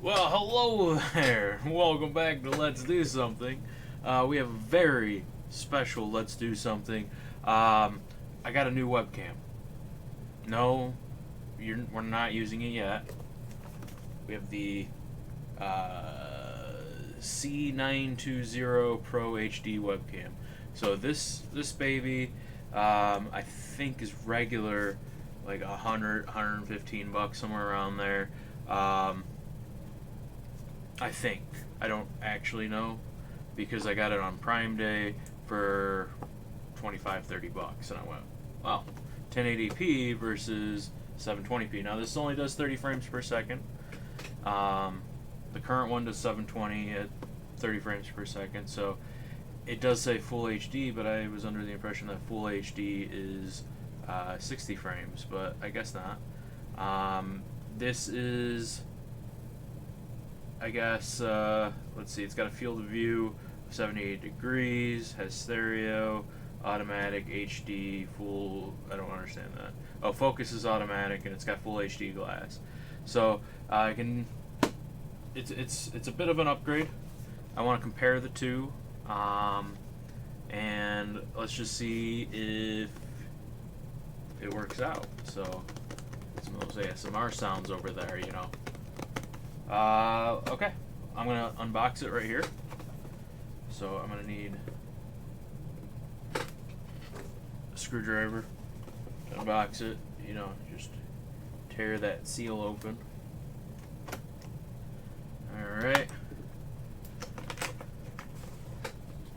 Well, hello there. Welcome back to Let's Do Something. We have a very special Let's Do Something. I got a new webcam. No, we're not using it yet. We have the C920 Pro HD webcam. So this baby, I think is regular, like 115 bucks, somewhere around there. Um, I think. I don't actually know because I got it on Prime Day for 25-30 bucks, and I went, wow, 1080p versus 720p. Now this only does 30 frames per second. The current one does 720 at 30 frames per second, so it does say full HD, but I was under the impression that full HD is 60 frames, but I guess not. This is, I guess, let's see, it's got a field of view of 78 degrees, has stereo, automatic, HD, full, I don't understand that. Oh, focus is automatic, and it's got full HD glass. So, I can, it's a bit of an upgrade. I want to compare the two, and let's just see if it works out. So, some of those ASMR sounds over there, you know. Okay, I'm gonna unbox it right here. So I'm gonna need a screwdriver to unbox it. You know, just tear that seal open. Alright.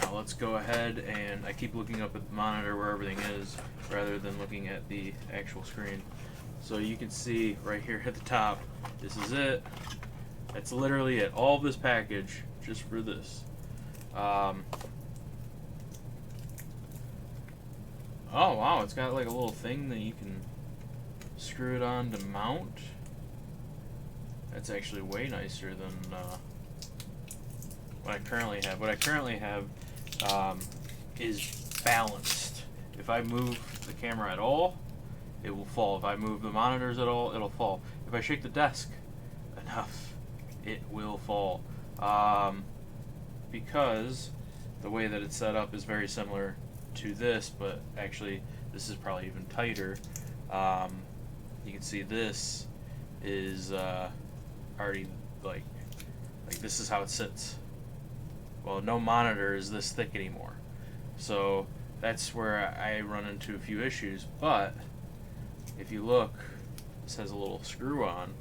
Now let's go ahead, and I keep looking up at the monitor where everything is rather than looking at the actual screen. So you can see right here at the top, this is it. That's literally it. All of this package just for this. Oh wow, it's got like a little thing that you can screw it on to mount. That's actually way nicer than what I currently have. What I currently have is balanced. If I move the camera at all, it will fall. If I move the monitors at all, it'll fall. If I shake the desk enough, it will fall, because the way that it's set up is very similar to this, but actually this is probably even tighter. You can see this is already like this is how it sits. Well, no monitor is this thick anymore, so that's where I run into a few issues. But if you look, this has a little screw on.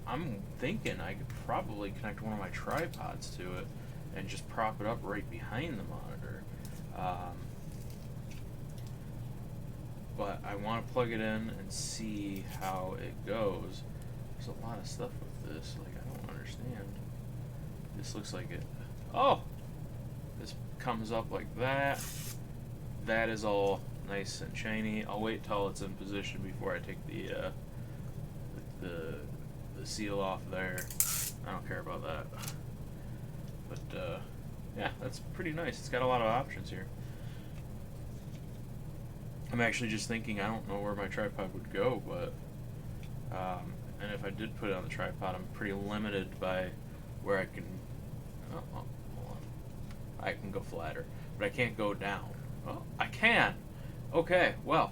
I'm thinking I could probably connect one of my tripods to it and just prop it up right behind the monitor. But I want to plug it in and see how it goes. There's a lot of stuff with this, like I don't understand. This looks like it. Oh! This comes up like that. That is all nice and shiny. I'll wait till it's in position before I take the seal off there. I don't care about that. But yeah, that's pretty nice. It's got a lot of options here. I'm actually just thinking I don't know where my tripod would go, but and if I did put it on the tripod, I'm pretty limited by where I can. Oh, hold on. I can go flatter, but I can't go down. Oh, I can. Okay, well,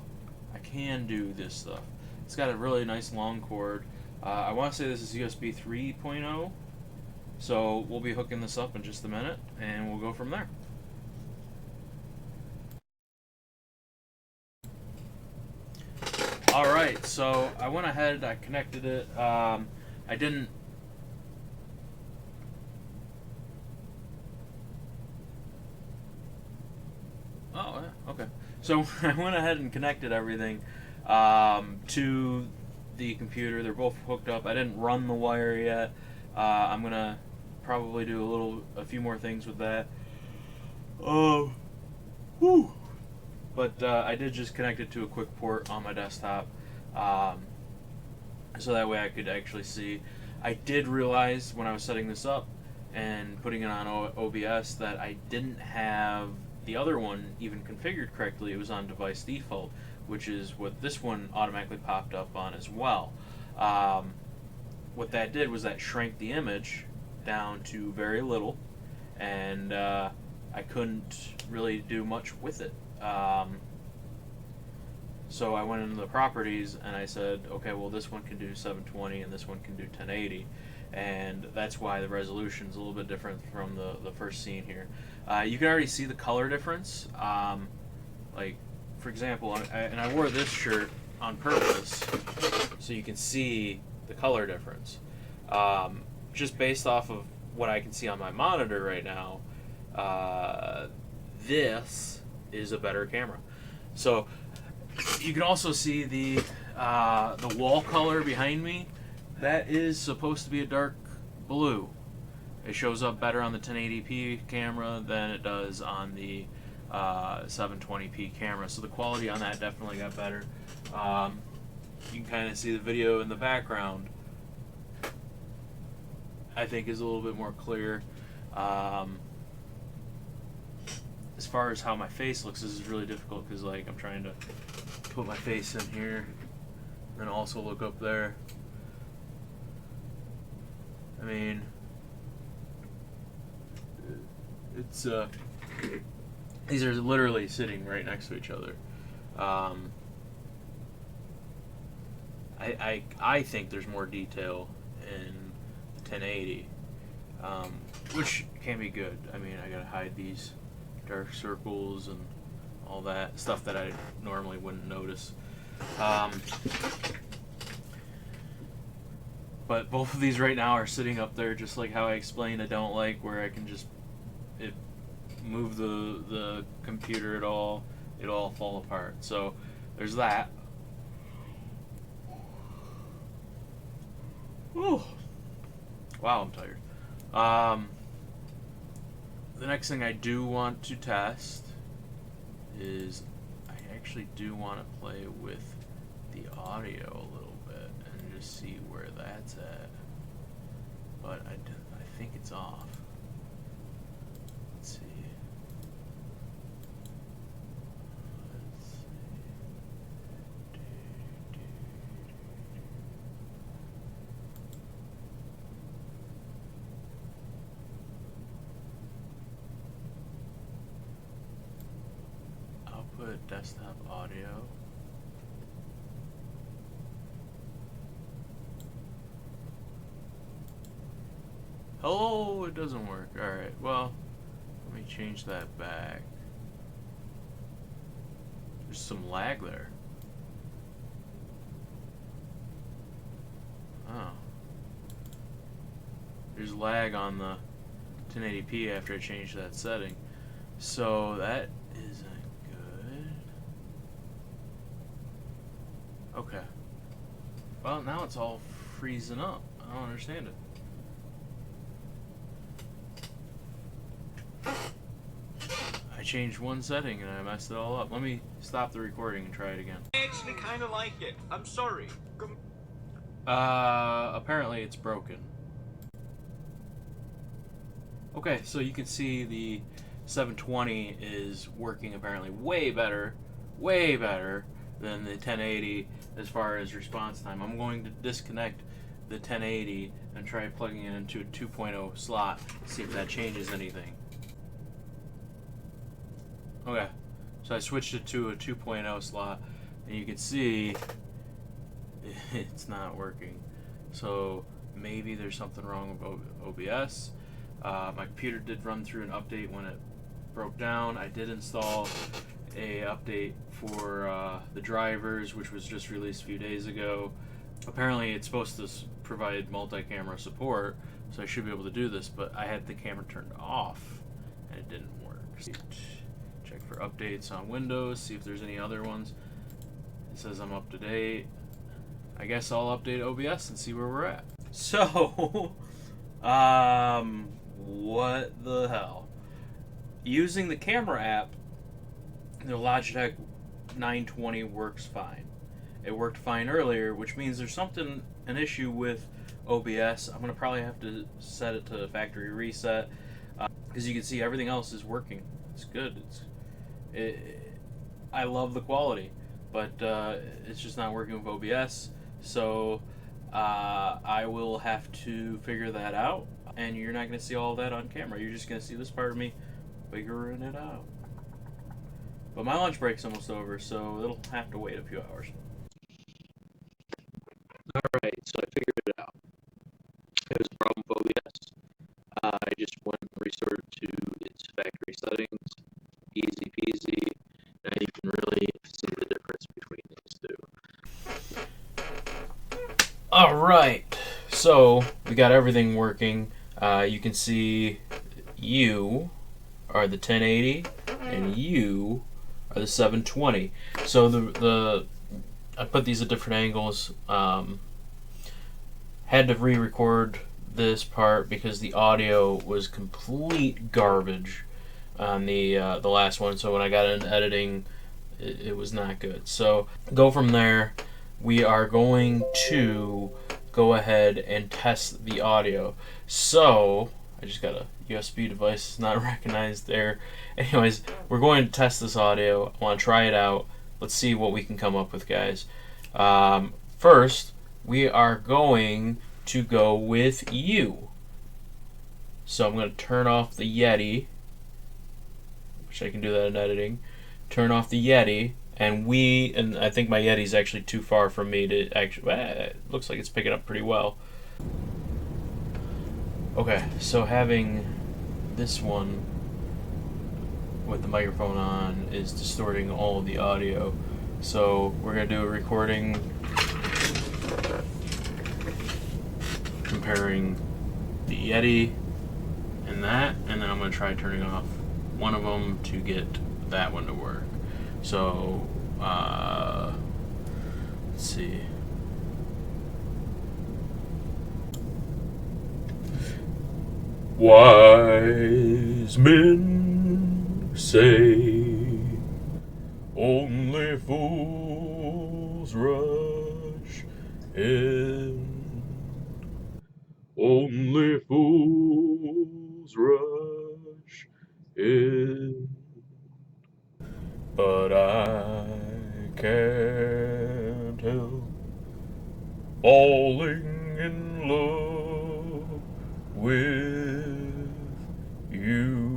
I can do this stuff. It's got a really nice long cord. I want to say this is USB 3.0, so we'll be hooking this up in just a minute, and we'll go from there. Alright, so I went ahead, I connected it. I didn't... Oh, yeah, okay. So I went ahead and connected everything to the computer. They're both hooked up. I didn't run the wire yet. I'm gonna probably do a few more things with that. Whew. But I did just connect it to a quick port on my desktop, so that way I could actually see. I did realize when I was setting this up and putting it on OBS that I didn't have the other one even configured correctly. It was on device default, which is what this one automatically popped up on as well. what that did was that shrank the image down to very little, and I couldn't really do much with it. So I went into the properties and I said, okay, well, this one can do 720 and this one can do 1080, and that's why the resolution is a little bit different from the first scene here. You can already see the color difference. Like, for example, and I wore this shirt on purpose so you can see the color difference. Just based off of what I can see on my monitor right now, this is a better camera. So you can also see the wall color behind me. That is supposed to be a dark blue. It shows up better on the 1080p camera than it does on the 720p camera. So the quality on that definitely got better. You can kind of see the video in the background. I think is a little bit more clear. As far as how my face looks, this is really difficult because like I'm trying to put my face in here and also look up there. I mean, it's these are literally sitting right next to each other. I think there's more detail in the 1080, which can be good. I mean, I gotta hide these dark circles and all that stuff that I normally wouldn't notice. But both of these right now are sitting up there just like how I explained I don't like, where I can just move the computer at all, it'll all fall apart. So there's that. Whew. Wow, I'm tired. The next thing I do want to test is I actually do want to play with the audio a little bit and just see where that's at. But I think it's off. Let's see. Output desktop audio. Oh, it doesn't work. Alright, well, let me change that back. There's some lag there. Oh. There's lag on the 1080p after I changed that setting. So that isn't good. Okay. Well, now it's all freezing up. I don't understand it. I changed one setting and I messed it all up. Let me stop the recording and try it again. I actually kind of like it. I'm sorry. Apparently it's broken. Okay, so you can see the 720 is working apparently way better than the 1080 as far as response time. I'm going to disconnect the 1080 and try plugging it into a 2.0 slot, see if that changes anything. Okay, so I switched it to a 2.0 slot, and you can see it's not working. So maybe there's something wrong with OBS. My computer did run through an update when it broke down. I did install a update for the drivers, which was just released a few days ago. Apparently it's supposed to provide multi-camera support, so I should be able to do this, but I had the camera turned off and it didn't work. Check for updates on Windows, see if there's any other ones. It says I'm up to date. I guess I'll update OBS and see where we're at. So, what the hell? Using the camera app, the Logitech 920 works fine. It worked fine earlier, which means there's an issue with OBS. I'm gonna probably have to set it to factory reset, because you can see everything else is working. It's good. I love the quality, but it's just not working with OBS. So I will have to figure that out, and you're not going to see all that on camera. You're just going to see this part of me figuring it out. But my lunch break's almost over, so it'll have to wait a few hours. Alright, so I figured it out. It was a problem with OBS. I just went and restored to its factory settings. Easy peasy. Now you can really see the difference between these two. Alright, so we got everything working. You can see you are the 1080 and you are the 720. So the I put these at different angles. Had to re-record this part because the audio was complete garbage on the last one. So when I got into editing, it was not good. So go from there. We are going to go ahead and test the audio. So I just got a USB device not recognized there. Anyways, we're going to test this audio. I want to try it out. Let's see what we can come up with, guys. First, we are going to go with you. So I'm going to turn off the Yeti, which I can do that in editing. Turn off the Yeti, and I think my Yeti's actually too far from me to actually, it looks like it's picking up pretty well. Okay, so having this one with the microphone on is distorting all of the audio. So we're going to do a recording comparing the Yeti and that, and then I'm going to try turning off one of them to get that one to work. So, let's see. Wise men say only fools rush in. Only fools rush in. But I can't help falling in love with you.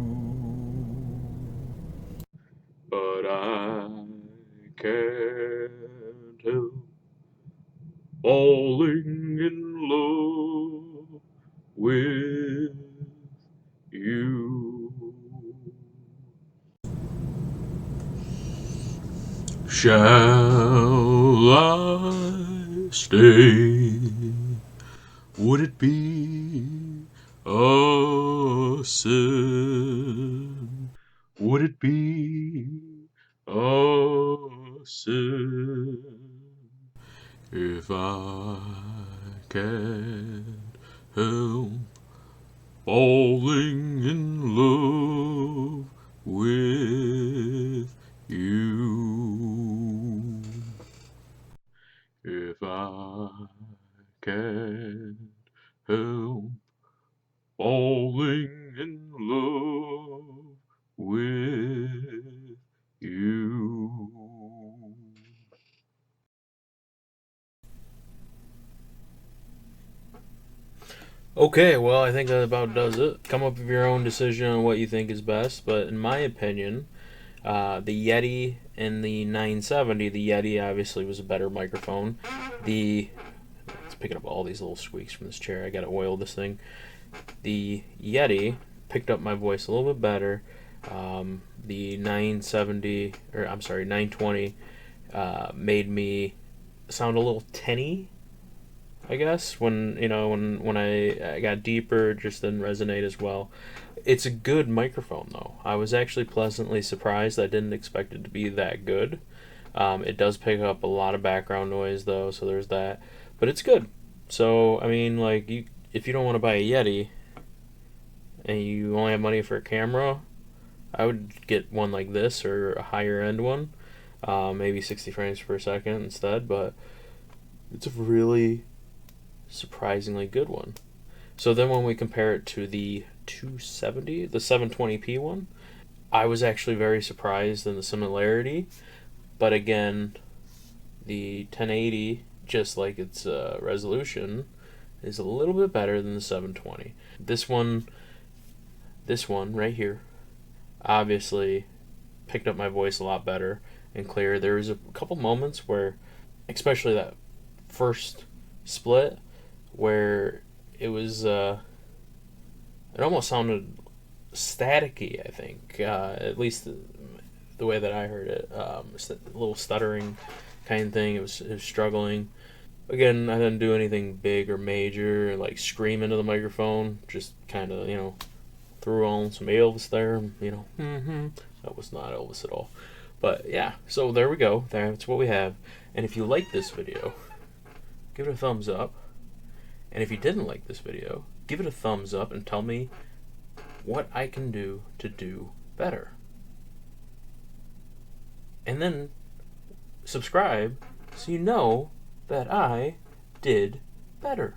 But I can't help falling in love with you. Shall I stay? Would it be a sin? Would it be a sin if I can't help falling in love with you? If I can't help falling in love with you. Okay, well, I think that about does it. Come up with your own decision on what you think is best, but in my opinion, the Yeti and the 970, the Yeti obviously was a better microphone. It's picking up all these little squeaks from this chair. I gotta oil this thing. The Yeti picked up my voice a little bit better. The 920 made me sound a little tinny, I guess. When I got deeper, it just didn't resonate as well. It's a good microphone though. I was actually pleasantly surprised. I didn't expect it to be that good. It does pick up a lot of background noise though, so there's that. But it's good. So I mean, like, if you don't want to buy a Yeti and you only have money for a camera, I would get one like this or a higher end one, maybe 60 frames per second instead. But it's a really surprisingly good one. So then when we compare it to the 270, the 720p one, I was actually very surprised in the similarity. But again, the 1080 just like its resolution is a little bit better than the 720. This one right here, obviously picked up my voice a lot better and clearer. There was a couple moments where, especially that first split, where it was it almost sounded staticky, I think, at least the way that I heard it. A little stuttering kind of thing. It was struggling. Again, I didn't do anything big or major, like scream into the microphone. Just kind of, threw on some Elvis there. That was not Elvis at all. But yeah, so there we go. That's what we have. And if you like this video, give it a thumbs up. And if you didn't like this video, give it a thumbs up and tell me what I can do to do better. And then subscribe so you know that I did better.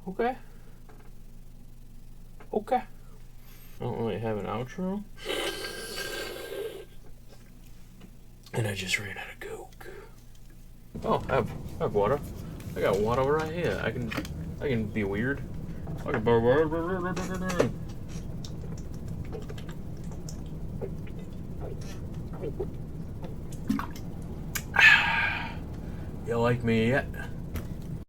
Okay? Okay. I don't really have an outro. And I just ran out of Coke. Oh, I have water. I got water right here. I can be weird. I can be weird. You like me yet?